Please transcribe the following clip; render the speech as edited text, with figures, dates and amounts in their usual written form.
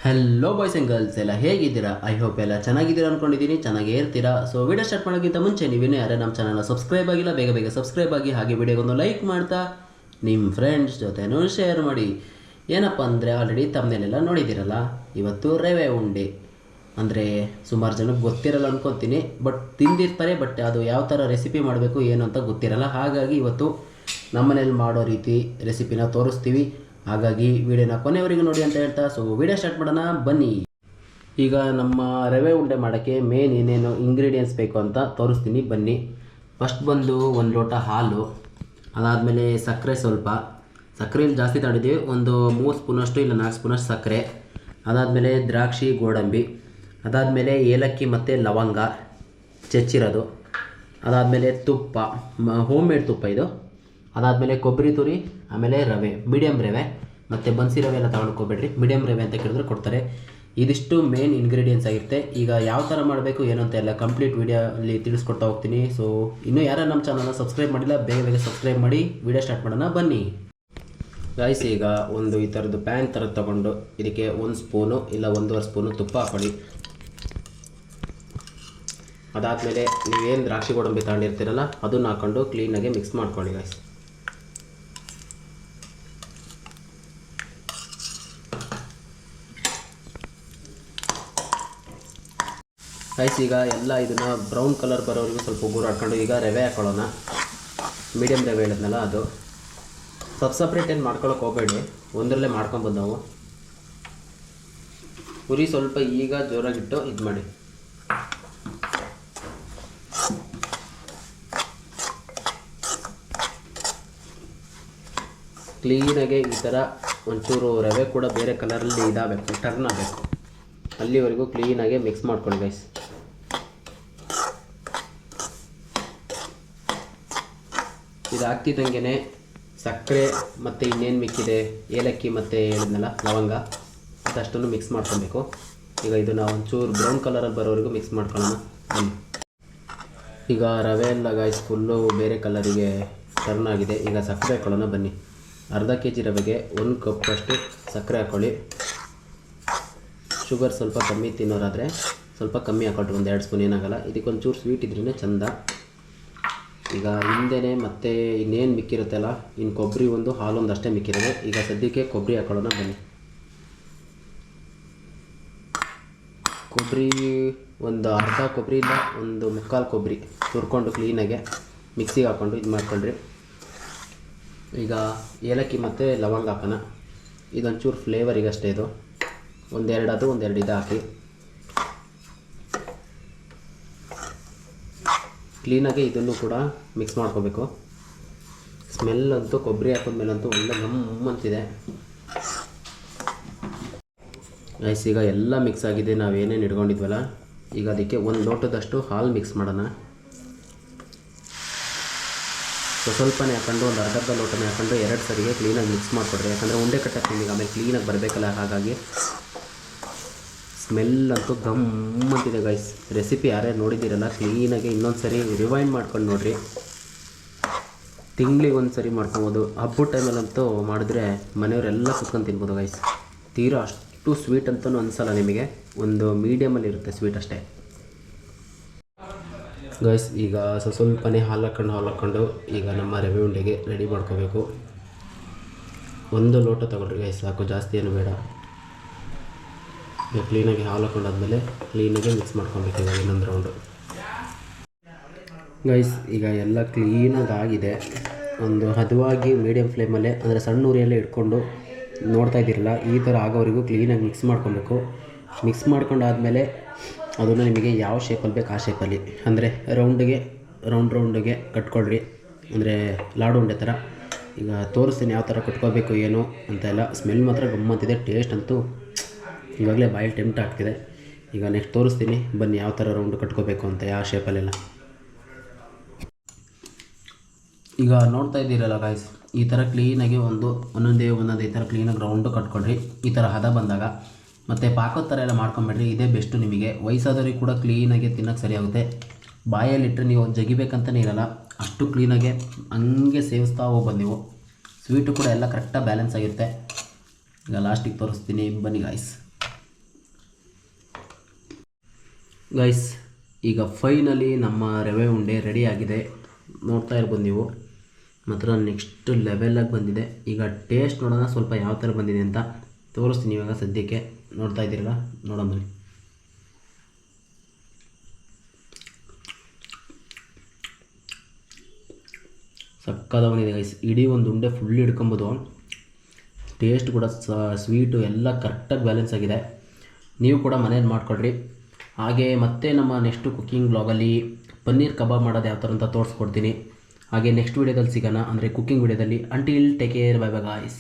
Hello boys and girls ಎಲ್ಲ ಹೇಗಿದ್ದೀರಾ? I hope ಎಲ್ಲ ಚೆನ್ನಾಗಿದ್ದೀರಾ ಅಂದ್ಕೊಂಡಿದ್ದೀನಿ, ಚೆನ್ನಾಗೇ ಇರ್ತೀರಾ. ಸೊ ವಿಡಿಯೋ ಸ್ಟಾರ್ಟ್ ಮಾಡೋಕ್ಕಿಂತ ಮುಂಚೆ ನೀವೇನು ಯಾರೇ ನಮ್ಮ ಚಾನಲ್ನ ಸಬ್ಸ್ಕ್ರೈಬ್ ಆಗಿಲ್ಲ, ಬೇಗ ಬೇಗ ಸಬ್ಸ್ಕ್ರೈಬ್ ಆಗಿ, ಹಾಗೆ ವಿಡಿಯೋಗೊಂದು ಲೈಕ್ ಮಾಡ್ತಾ ನಿಮ್ಮ ಫ್ರೆಂಡ್ಸ್ ಜೊತೆನೂ ಶೇರ್ ಮಾಡಿ. ಏನಪ್ಪ ಅಂದರೆ ಆಲ್ರೆಡಿ ತಮ್ಮನೇಲೆಲ್ಲ ನೋಡಿದ್ದೀರಲ್ಲ, ಇವತ್ತು ರವೆ ಉಂಡೆ ಅಂದರೆ ಸುಮಾರು ಜನಕ್ಕೆ ಗೊತ್ತಿರಲ್ಲ ಅಂದ್ಕೊತೀನಿ, ಬಟ್ ತಿಂದಿರ್ತಾರೆ, ಬಟ್ ಅದು ಯಾವ ಥರ ರೆಸಿಪಿ ಮಾಡಬೇಕು ಏನು ಅಂತ ಗೊತ್ತಿರಲ್ಲ. ಹಾಗಾಗಿ ಇವತ್ತು ನಮ್ಮನೇಲಿ ಮಾಡೋ ರೀತಿ ರೆಸಿಪಿನ ತೋರಿಸ್ತೀವಿ. ಹಾಗಾಗಿ ವಿಡಿಯೋನ ಕೊನೆಯವರೆಗೂ ನೋಡಿ ಅಂತ ಹೇಳ್ತಾ, ಸೊ ವಿಡಿಯೋ ಸ್ಟಾರ್ಟ್ ಮಾಡೋಣ ಬನ್ನಿ. ಈಗ ನಮ್ಮ ರವೆ ಉಂಡೆ ಮಾಡೋಕ್ಕೆ ಮೇನ್ ಏನೇನು ಇಂಗ್ರೀಡಿಯೆಂಟ್ಸ್ ಬೇಕು ಅಂತ ತೋರಿಸ್ತೀನಿ ಬನ್ನಿ. ಫಸ್ಟ್ ಬಂದು 1 ಲೋಟ ಹಾಲು, ಅದಾದಮೇಲೆ ಸಕ್ಕರೆ, ಸ್ವಲ್ಪ ಸಕ್ಕರೆಯಲ್ಲಿ ಜಾಸ್ತಿ ತಗೊಂಡಿದ್ದೀವಿ, ಒಂದು 3 ಸ್ಪೂನಷ್ಟು ಇಲ್ಲ 4 ಸ್ಪೂನಷ್ಟು ಸಕ್ಕರೆ. ಅದಾದಮೇಲೆ ದ್ರಾಕ್ಷಿ, ಗೋಡಂಬಿ, ಅದಾದಮೇಲೆ ಏಲಕ್ಕಿ ಮತ್ತು ಲವಂಗ ಚೆಚ್ಚಿರೋದು, ಅದಾದಮೇಲೆ ತುಪ್ಪ, ಹೋಮ್ ಮೇಡ್ ತುಪ್ಪ ಇದು, ಅದಾದಮೇಲೆ ಕೊಬ್ಬರಿ ತುರಿ, ಆಮೇಲೆ ರವೆ, ಮೀಡಿಯಮ್ ರವೆ, ಮತ್ತು ಬನ್ಸಿ ರವೆ ಎಲ್ಲ ತೊಗೊಂಡ್ಕೋಬೇಡ್ರಿ, ಮೀಡಿಯಮ್ ರವೆ ಅಂತ ಕೇಳಿದ್ರೆ ಕೊಡ್ತಾರೆ. ಇದಿಷ್ಟು ಮೇನ್ ಇಂಗ್ರೀಡಿಯೆಂಟ್ಸ್ ಆಗಿರುತ್ತೆ. ಈಗ ಯಾವ ಥರ ಮಾಡಬೇಕು ಏನು ಅಂತ ಎಲ್ಲ ಕಂಪ್ಲೀಟ್ ವೀಡಿಯೋಲ್ಲಿ ತಿಳಿಸ್ಕೊಡ್ತಾ ಹೋಗ್ತೀನಿ. ಸೊ ಇನ್ನೂ ಯಾರು ನಮ್ಮ ಚಾನಲ್ನ ಸಬ್ಸ್ಕ್ರೈಬ್ ಮಾಡಿಲ್ಲ, ಬೇಗ ಬೇಗ ಸಬ್ಸ್ಕ್ರೈಬ್ ಮಾಡಿ ವಿಡಿಯೋ ಸ್ಟಾರ್ಟ್ ಮಾಡೋಣ ಬನ್ನಿ. ಗಾಯ್ಸ್, ಈಗ ಒಂದು ಈ ಥರದ್ದು ಪ್ಯಾನ್ ಥರದ್ದು ತೊಗೊಂಡು ಇದಕ್ಕೆ 1 ಸ್ಪೂನು ಇಲ್ಲ 1.5 ಸ್ಪೂನು ತುಪ್ಪ ಹಾಕೊಳ್ಳಿ. ಅದಾದಮೇಲೆ ನೀವೇನು ದ್ರಾಕ್ಷಿ ಗೋಡಂಬಿ ತಗೊಂಡಿರ್ತೀರಲ್ಲ ಅದನ್ನು ಹಾಕ್ಕೊಂಡು ಕ್ಲೀನಾಗಿ ಮಿಕ್ಸ್ ಮಾಡ್ಕೊಳ್ಳಿ ಗಾಯ್ಸ್. ಈಗ ಎಲ್ಲ ಇದನ್ನು ಬ್ರೌನ್ ಕಲರ್ ಬರೋವರೆಗೂ ಸ್ವಲ್ಪ ಉಗುರು ಹಾಕ್ಕೊಂಡು ಈಗ ರವೆ ಹಾಕೊಳ್ಳೋಣ. ಮೀಡಿಯಮ್ ರವೆ ಹೇಳಿದ್ನಲ್ಲ ಅದು. ಸಪ್ರೇಟ್ ಏನು ಮಾಡ್ಕೊಳಕ್ಕೆ ಹೋಗಬೇಡಿ, ಒಂದರಲ್ಲೇ ಮಾಡ್ಕೊಬೋದು ನಾವು. ಉರಿ ಸ್ವಲ್ಪ ಈಗ ಜೋರಾಗಿಟ್ಟು ಇದು ಮಾಡಿ. ಕ್ಲೀನಾಗೆ ಈ ಥರ ಒಂಚೂರು ರವೆ ಕೂಡ ಬೇರೆ ಕಲರಲ್ಲಿ ಇದಾಗಬೇಕು, ಟರ್ನ್ ಆಗಬೇಕು, ಅಲ್ಲಿವರೆಗೂ ಕ್ಲೀನಾಗೆ ಮಿಕ್ಸ್ ಮಾಡ್ಕೊಳ್ಳಿ ಗೈಸ್. ಇದು ಆಗ್ತಿದ್ದಂಗೆ ಸಕ್ಕರೆ ಮತ್ತು ಇನ್ನೇನು ಮಿಕ್ಕಿದೆ ಏಲಕ್ಕಿ ಮತ್ತು ಹೇಳಿದ್ನಲ್ಲ ಲವಂಗ, ಅದಷ್ಟನ್ನು ಮಿಕ್ಸ್ ಮಾಡ್ಕೊಬೇಕು. ಈಗ ಇದನ್ನು ಒಂಚೂರು ಬ್ರೌನ್ ಕಲರಲ್ಲಿ ಬರೋವರೆಗೂ ಮಿಕ್ಸ್ ಮಾಡ್ಕೊಳ್ಳೋಣ ಬನ್ನಿ. ಈಗ ರವೆ ಎಲ್ಲ ಗಾಯ್ಸ್ ಫುಲ್ಲು ಬೇರೆ ಕಲರಿಗೆ ಟರ್ನ್ ಆಗಿದೆ. ಈಗ ಸಕ್ಕರೆ ಹಾಕೊಳ್ಳೋಣ ಬನ್ನಿ. ಅರ್ಧ kg ರವೆಗೆ 1 ಕಪ್ಪಷ್ಟು ಸಕ್ಕರೆ ಹಾಕ್ಕೊಳ್ಳಿ. ಶುಗರ್ ಸ್ವಲ್ಪ ಕಮ್ಮಿ ತಿನ್ನೋರಾದರೆ ಸ್ವಲ್ಪ ಕಮ್ಮಿ ಹಾಕೊಳ್ರಿ, 1-2 ಸ್ಪೂನ್ ಏನಾಗಲ್ಲ. ಇದಕ್ಕೊಂಚೂರು ಸ್ವೀಟ್ ಇದ್ರೇ ಚೆಂದ. ಈಗ ಹಿಂದೆನೇ ಮತ್ತೆ ಇನ್ನೇನು ಮಿಕ್ಕಿರುತ್ತಲ್ಲ, ಇನ್ನು ಕೊಬ್ಬರಿ ಒಂದು ಹಾಲೊಂದು ಅಷ್ಟೇ ಮಿಕ್ಕಿರೋದು. ಈಗ ಸದ್ಯಕ್ಕೆ ಕೊಬ್ಬರಿ ಹಾಕೊಳ್ಳೋಣ ಬನ್ನಿ. ಕೊಬ್ಬರಿ ಒಂದು ಅರ್ಧ ಕೊಬ್ಬರಿ ಇಲ್ಲ ಒಂದು ಮುಕ್ಕಾಲು ಕೊಬ್ಬರಿ ತುರ್ಕೊಂಡು ಕ್ಲೀನಾಗೆ ಮಿಕ್ಸಿಗೆ ಹಾಕ್ಕೊಂಡು ಇದು ಮಾಡ್ಕೊಳ್ರಿ. ಈಗ ಏಲಕ್ಕಿ ಮತ್ತು ಲವಂಗ ಹಾಕೋಣ. ಇದೊಂಚೂರು ಫ್ಲೇವರಿಗಷ್ಟೇ, ಇದು ಒಂದೆರಡು ಇದು ಹಾಕಿ ಕ್ಲೀನಾಗಿ ಇದನ್ನು ಕೂಡ ಮಿಕ್ಸ್ ಮಾಡ್ಕೋಬೇಕು. ಸ್ಮೆಲ್ ಅಂತೂ ಕೊಬ್ಬರಿ ಹಾಕಿದ್ಮೇಲಂತೂ ಒಳ್ಳೆ ಗಮ್ಮಂತಿದೆ ಗೈಸ್. ಈಗ ಎಲ್ಲ ಮಿಕ್ಸ್ ಆಗಿದೆ, ನಾವೇನೇನು ಇಟ್ಕೊಂಡಿದ್ವಲ್ಲ. ಈಗ ಅದಕ್ಕೆ 1 ಲೋಟದಷ್ಟು ಹಾಲು ಮಿಕ್ಸ್ ಮಾಡೋಣ. ಸ್ವಲ್ಪನೇ ಹಾಕೊಂಡು ಒಂದು ಅರ್ಧ ಲೋಟನೇ ಹಾಕೊಂಡು 2 ಸರಿಗೆ ಕ್ಲೀನಾಗಿ ಮಿಕ್ಸ್ ಮಾಡಿಕೊಡ್ರಿ. ಯಾಕಂದರೆ ಉಂಡೆ ಕಟ್ಟಕ್ಕೆ ನಿಮಗೆ ಆಮೇಲೆ ಕ್ಲೀನಾಗಿ ಬರಬೇಕಲ್ಲ, ಹಾಗಾಗಿ ಸ್ಮೆಲ್ ಅಂತೂ ಗಮ್ಮಂತಿದೆ ಗೈಸ್. ರೆಸಿಪಿ ಯಾರ್ಯಾರು ನೋಡಿದ್ದೀರಲ್ಲ ಕ್ಲೀನಾಗಿ ಇನ್ನೊಂದು ಸರಿ ರಿವೈಂಡ್ ಮಾಡ್ಕೊಂಡು ನೋಡಿರಿ. ತಿಂಗಳಿಗೆ 1 ಸರಿ ಮಾಡ್ಕೊಬೋದು. ಹಬ್ಬದ ಟೈಮಲ್ಲಂತೂ ಮಾಡಿದ್ರೆ ಮನೆಯವರೆಲ್ಲ ಕುತ್ಕೊಂಡು ತಿನ್ಬೋದು ಗೈಸ್. ತೀರಾ ಅಷ್ಟು ಸ್ವೀಟ್ ಅಂತಲೂ ಅನಿಸಲ್ಲ ನಿಮಗೆ, ಒಂದು ಮೀಡಿಯಮಲ್ಲಿ ಇರುತ್ತೆ ಸ್ವೀಟ್ ಅಷ್ಟೇ ಗೈಸ್. ಈಗ ಸ್ವಲ್ಪನೇ ಹಾಲು ಹಾಕ್ಕೊಂಡು ಈಗ ನಮ್ಮ ರವೆ ಉಂಡೆಗೆ ರೆಡಿ ಮಾಡ್ಕೋಬೇಕು. 1 ಲೋಟ ತಗೊಳ್ರಿ ಗೈಸ್, ಸಾಕು, ಜಾಸ್ತಿ ಏನು ಬೇಡ. ಕ್ಲೀನಾಗಿ ಹಾಲು ಹಾಕೊಂಡಾದ್ಮೇಲೆ ಕ್ಲೀನಾಗಿ ಮಿಕ್ಸ್ ಮಾಡ್ಕೊಬೇಕು. ಇವಾಗ ಇನ್ನೊಂದು ರೌಂಡು ಗೈಸ್. ಈಗ ಎಲ್ಲ ಕ್ಲೀನಾಗಿ ಆಗಿದೆ. ಒಂದು ಹದವಾಗಿ ಮೀಡಿಯಮ್ ಫ್ಲೇಮಲ್ಲೇ ಅಂದರೆ ಸಣ್ಣ ಉರಿಯಲ್ಲೇ ಇಟ್ಕೊಂಡು ನೋಡ್ತಾ ಇದ್ದೀರಲ್ಲ, ಈ ಥರ ಆಗೋವರೆಗೂ ಕ್ಲೀನಾಗಿ ಮಿಕ್ಸ್ ಮಾಡ್ಕೊಬೇಕು. ಮಿಕ್ಸ್ ಮಾಡ್ಕೊಂಡಾದ್ಮೇಲೆ ಅದನ್ನು ನಿಮಗೆ ಯಾವ ಶೇಪಲ್ಲಿ ಬೇಕು ಆ ಶೇಪಲ್ಲಿ, ಅಂದರೆ ರೌಂಡಿಗೆ ಕಟ್ಕೊಳ್ರಿ, ಅಂದರೆ ಲಾಡು ಉಂಡೆ ಥರ. ಈಗ ತೋರಿಸ್ತೀನಿ ಯಾವ ಥರ ಕಟ್ಕೋಬೇಕು ಏನು ಅಂತ ಎಲ್ಲ. ಸ್ಮೆಲ್ ಮಾತ್ರ ಗಮ್ಮಂತಿದೆ, ಟೇಸ್ಟ್ ಅಂತೂ ಇವಾಗಲೇ ಬಾಯಲ್ಲಿ ಟೆಂಪ್ಟ್ ಆಗ್ತಿದೆ. ಈಗ ನೆಕ್ಸ್ಟ್ ತೋರಿಸ್ತೀನಿ ಬನ್ನಿ ಯಾವ ಥರ ರೌಂಡ್ ಕಟ್ಕೋಬೇಕು ಅಂತ, ಯಾವ ಶೇಪಲ್ಲೆಲ್ಲ. ಈಗ ನೋಡ್ತಾ ಇದ್ದೀರಲ್ಲ ಗಾಯ್ಸ್, ಈ ಥರ ಕ್ಲೀನಾಗಿ ಒಂದೊಂದೇ ಈ ಥರ ಕ್ಲೀನಾಗಿ ರೌಂಡು ಕಟ್ಕೊಳ್ರಿ. ಈ ಥರ ಹದ ಬಂದಾಗ ಮತ್ತು ಪಾಕೋದ ಥರ ಎಲ್ಲ ಮಾಡ್ಕೊಂಬೇಡ್ರಿ, ಇದೇ ಬೆಸ್ಟು ನಿಮಗೆ. ವಯಸ್ಸಾದವ್ರಿಗೆ ಕೂಡ ಕ್ಲೀನಾಗಿ ತಿನ್ನೋಕ್ಕೆ ಸರಿಯಾಗುತ್ತೆ. ಬಾಯಲ್ಲಿಟ್ಟರೆ ನೀವು ಜಗಿಬೇಕಂತಲೇ ಇರಲ್ಲ, ಅಷ್ಟು ಕ್ಲೀನಾಗೆ ಹಂಗೆ ಸೇವಿಸ್ತಾ ಹೋಗ್ಬೋದು ನೀವು. ಸ್ವೀಟು ಕೂಡ ಎಲ್ಲ ಕರೆಕ್ಟಾಗಿ ಬ್ಯಾಲೆನ್ಸ್ ಆಗಿರುತ್ತೆ. ಈಗ ಲಾಸ್ಟಿಗೆ ತೋರಿಸ್ತೀನಿ ಬನ್ನಿ ಗಾಯ್ಸ್. ಗೈಸ್ ಈಗ ಫೈನಲಿ ನಮ್ಮ ರವೆ ಉಂಡೆ ರೆಡಿ ಆಗಿದೆ, ನೋಡ್ತಾ ಇರ್ಬೋದು ನೀವು. ಮಾತ್ರ ನೆಕ್ಸ್ಟ್ ಲೆವೆಲಾಗಿ ಬಂದಿದೆ. ಈಗ ಟೇಸ್ಟ್ ನೋಡೋಣ ಸ್ವಲ್ಪ ಯಾವ ಥರ ಬಂದಿದೆ ಅಂತ ತೋರಿಸ್ತೀನಿ. ಇವಾಗ ಸದ್ಯಕ್ಕೆ ನೋಡ್ತಾ ಇದ್ದೀರಲ್ಲ, ನೋಡೋಣ ಬನ್ನಿ. ಸಕ್ಕದ ಬಂದಿದೆ ಗೈಸ್. ಇಡೀ ಒಂದು ಉಂಡೆ ಫುಲ್ ಹಿಡ್ಕೊಬೋದು. ಟೇಸ್ಟ್ ಕೂಡ ಸ್ವೀಟು ಎಲ್ಲ ಕರೆಕ್ಟಾಗಿ ಬ್ಯಾಲೆನ್ಸ್ ಆಗಿದೆ. ನೀವು ಕೂಡ ಮನೇಲಿ ಮಾಡಿಕೊಡ್ರಿ. ಹಾಗೆ ಮತ್ತೆ ನಮ್ಮ ನೆಕ್ಸ್ಟು ಕುಕ್ಕಿಂಗ್ ಬ್ಲಾಗಲ್ಲಿ ಪನ್ನೀರ್ ಕಬಾಬ್ ಮಾಡೋದು ಯಾವ ಥರ ಅಂತ ತೋರಿಸ್ಕೊಡ್ತೀನಿ. ಹಾಗೆ ನೆಕ್ಸ್ಟ್ ವೀಡಿಯೋದಲ್ಲಿ ಸಿಗೋಣ, ಅಂದರೆ ಕುಕ್ಕಿಂಗ್ ವೀಡಿಯೋದಲ್ಲಿ. Until take care, bye bye guys.